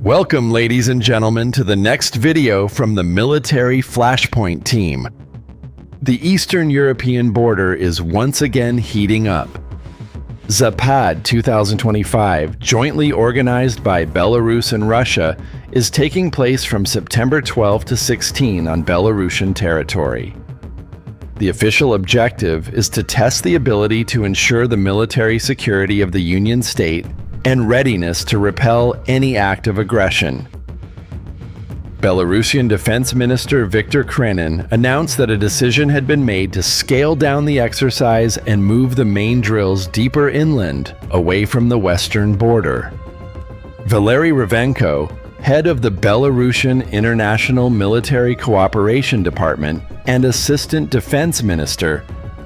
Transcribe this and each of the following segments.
Welcome, ladies and gentlemen, to the next video from the Military Flashpoint team. The Eastern European border is once again heating up. Zapad 2025, jointly organized by Belarus and Russia, is taking place from September 12 to 16 on Belarusian territory. The official objective is to test the ability to ensure the military security of the Union state and readiness to repel any act of aggression. Belarusian Defense Minister Viktor Krenin announced that a decision had been made to scale down the exercise and move the main drills deeper inland, away from the western border. Valery Ravenko, head of the Belarusian International Military Cooperation Department and Assistant Defense Minister,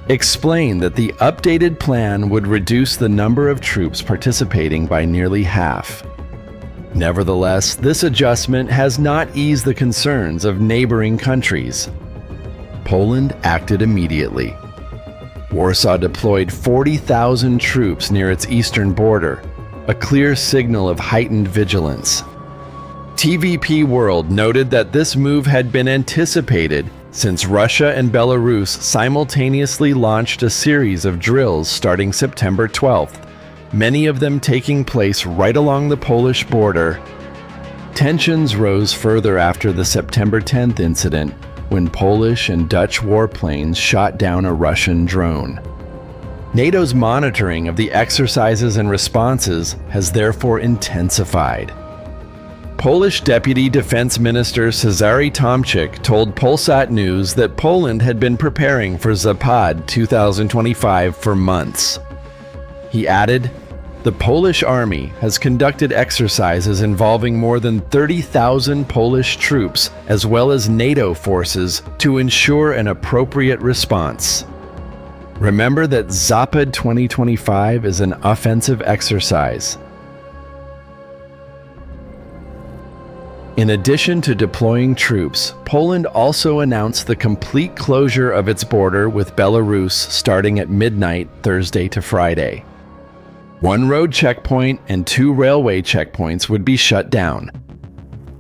explained that the updated plan would reduce the number of troops participating by nearly half. Nevertheless, this adjustment has not eased the concerns of neighboring countries. Poland acted immediately. Warsaw deployed 40,000 troops near its eastern border, a clear signal of heightened vigilance. TVP World noted that this move had been anticipated since Russia and Belarus simultaneously launched a series of drills starting September 12th, many of them taking place right along the Polish border. Tensions rose further after the September 10th incident, when Polish and Dutch warplanes shot down a Russian drone. NATO's monitoring of the exercises and responses has therefore intensified. Polish Deputy Defense Minister Cezary Tomczyk told Polsat News that Poland had been preparing for Zapad 2025 for months. He added, "The Polish army has conducted exercises involving more than 30,000 Polish troops as well as NATO forces to ensure an appropriate response. Remember that Zapad 2025 is an offensive exercise." In addition to deploying troops, Poland also announced the complete closure of its border with Belarus starting at midnight Thursday to Friday. One road checkpoint and 2 railway checkpoints would be shut down.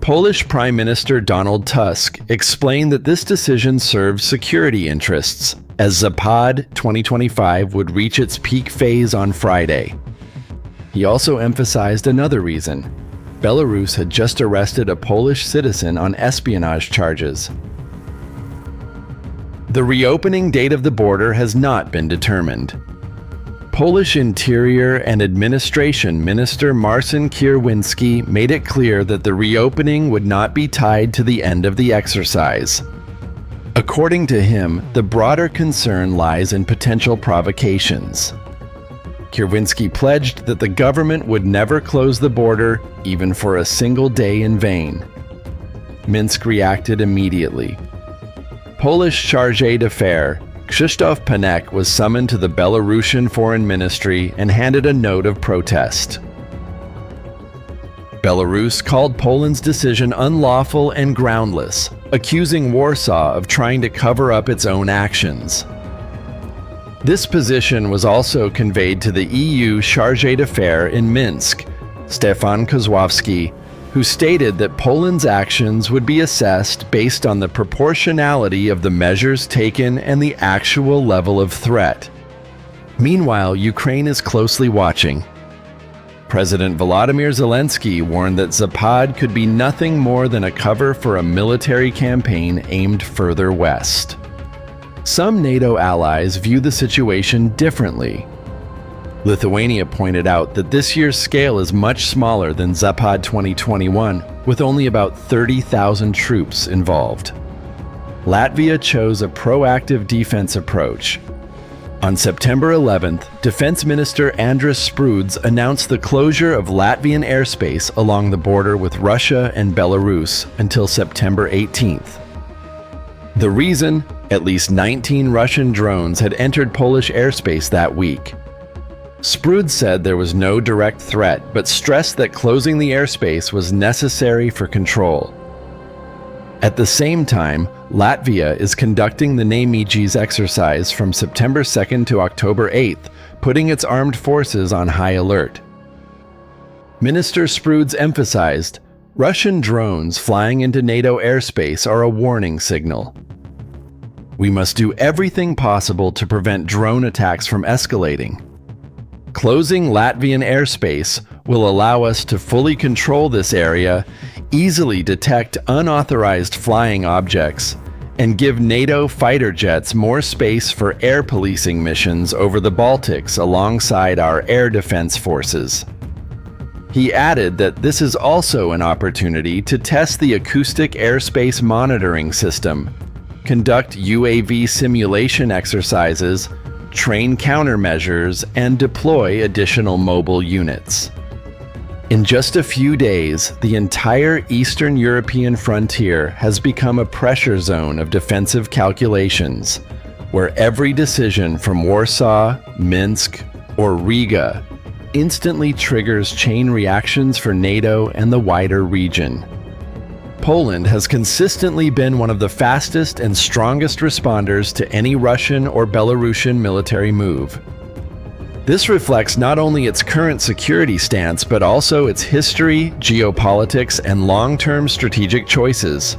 Polish Prime Minister Donald Tusk explained that this decision serves security interests, as Zapad 2025 would reach its peak phase on Friday. He also emphasized another reason. Belarus had just arrested a Polish citizen on espionage charges. The reopening date of the border has not been determined. Polish Interior and Administration Minister Marcin Kierwiński made it clear that the reopening would not be tied to the end of the exercise. According to him, the broader concern lies in potential provocations. Kierwiński pledged that the government would never close the border, even for a single day in vain. Minsk reacted immediately. Polish chargé d'affaires Krzysztof Panek was summoned to the Belarusian Foreign Ministry and handed a note of protest. Belarus called Poland's decision unlawful and groundless, accusing Warsaw of trying to cover up its own actions. This position was also conveyed to the EU chargé d'affaires in Minsk, Stefan Kozłowski, who stated that Poland's actions would be assessed based on the proportionality of the measures taken and the actual level of threat. Meanwhile, Ukraine is closely watching. President Volodymyr Zelensky warned that Zapad could be nothing more than a cover for a military campaign aimed further west. Some NATO allies view the situation differently. Lithuania pointed out that this year's scale is much smaller than Zapad 2021, with only about 30,000 troops involved. Latvia chose a proactive defense approach. On September 11th, Defense Minister Andris Spruds announced the closure of Latvian airspace along the border with Russia and Belarus until September 18th. The reason? At least 19 Russian drones had entered Polish airspace that week. Spruds said there was no direct threat, but stressed that closing the airspace was necessary for control. At the same time, Latvia is conducting the Nemīģis exercise from September 2nd to October 8th, putting its armed forces on high alert. Minister Spruds emphasized, Russian drones flying into NATO airspace are a warning signal. We must do everything possible to prevent drone attacks from escalating. Closing Latvian airspace will allow us to fully control this area, easily detect unauthorized flying objects, and give NATO fighter jets more space for air policing missions over the Baltics alongside our air defense forces. He added that this is also an opportunity to test the acoustic airspace monitoring system, conduct UAV simulation exercises, train countermeasures, and deploy additional mobile units. In just a few days, the entire Eastern European frontier has become a pressure zone of defensive calculations, where every decision from Warsaw, Minsk, or Riga instantly triggers chain reactions for NATO and the wider region. Poland has consistently been one of the fastest and strongest responders to any Russian or Belarusian military move. This reflects not only its current security stance, but also its history, geopolitics, and long-term strategic choices.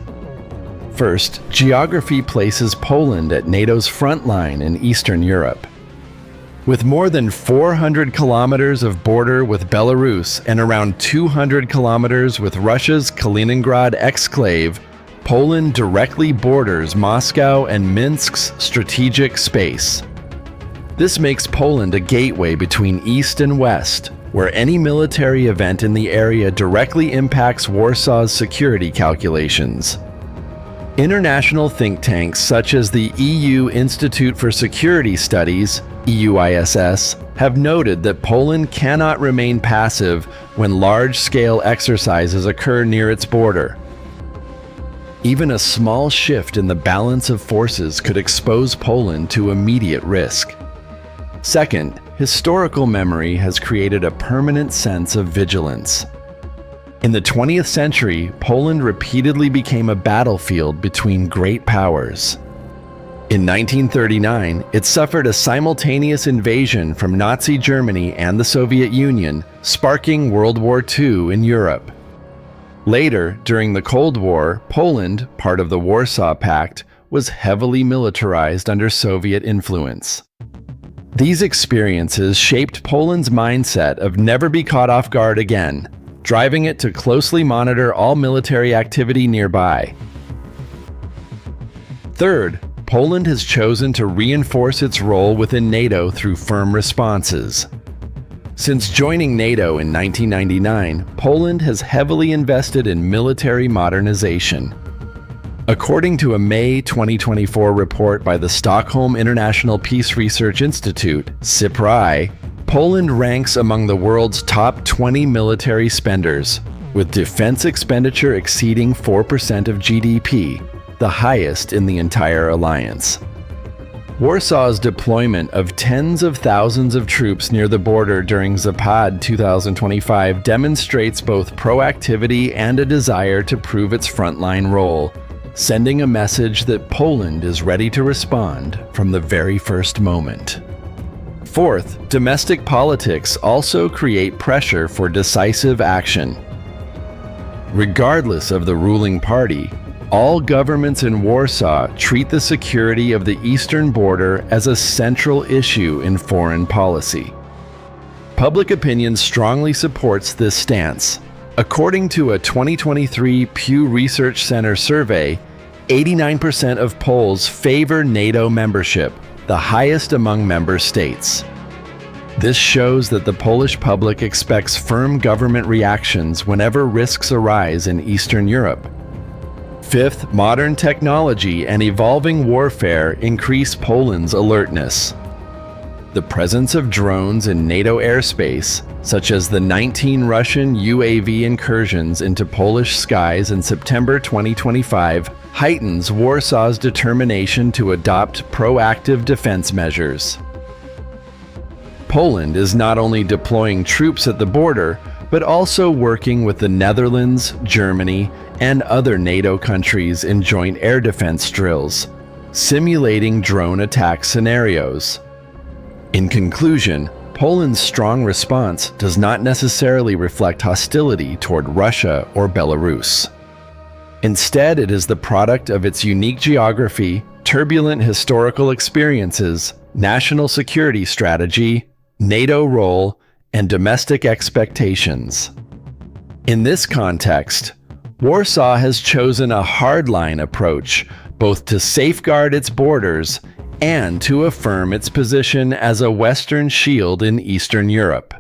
First, geography places Poland at NATO's front line in Eastern Europe. With more than 400 kilometers of border with Belarus and around 200 kilometers with Russia's Kaliningrad exclave, Poland directly borders Moscow and Minsk's strategic space. This makes Poland a gateway between East and West, where any military event in the area directly impacts Warsaw's security calculations. International think tanks such as the EU Institute for Security Studies, EUISS, have noted that Poland cannot remain passive when large-scale exercises occur near its border. Even a small shift in the balance of forces could expose Poland to immediate risk. Second, historical memory has created a permanent sense of vigilance. In the 20th century, Poland repeatedly became a battlefield between great powers. In 1939, it suffered a simultaneous invasion from Nazi Germany and the Soviet Union, sparking World War II in Europe. Later, during the Cold War, Poland, part of the Warsaw Pact, was heavily militarized under Soviet influence. These experiences shaped Poland's mindset of never be caught off guard again, driving it to closely monitor all military activity nearby. Third, Poland has chosen to reinforce its role within NATO through firm responses. Since joining NATO in 1999, Poland has heavily invested in military modernization. According to a May 2024 report by the Stockholm International Peace Research Institute, SIPRI, Poland ranks among the world's top 20 military spenders, with defense expenditure exceeding 4% of GDP, the highest in the entire alliance. Warsaw's deployment of tens of thousands of troops near the border during Zapad 2025 demonstrates both proactivity and a desire to prove its frontline role, sending a message that Poland is ready to respond from the very first moment. Fourth, domestic politics also create pressure for decisive action. Regardless of the ruling party, all governments in Warsaw treat the security of the eastern border as a central issue in foreign policy. Public opinion strongly supports this stance. According to a 2023 Pew Research Center survey, 89% of Poles favor NATO membership, the highest among member states. This shows that the Polish public expects firm government reactions whenever risks arise in Eastern Europe. Fifth, modern technology and evolving warfare increase Poland's alertness. The presence of drones in NATO airspace, such as the 19 Russian UAV incursions into Polish skies in September 2025, heightens Warsaw's determination to adopt proactive defense measures. Poland is not only deploying troops at the border, but also working with the Netherlands, Germany, and other NATO countries in joint air defense drills, simulating drone attack scenarios. In conclusion, Poland's strong response does not necessarily reflect hostility toward Russia or Belarus. Instead, it is the product of its unique geography, turbulent historical experiences, national security strategy, NATO role, and domestic expectations. In this context, Warsaw has chosen a hardline approach both to safeguard its borders and to affirm its position as a Western shield in Eastern Europe.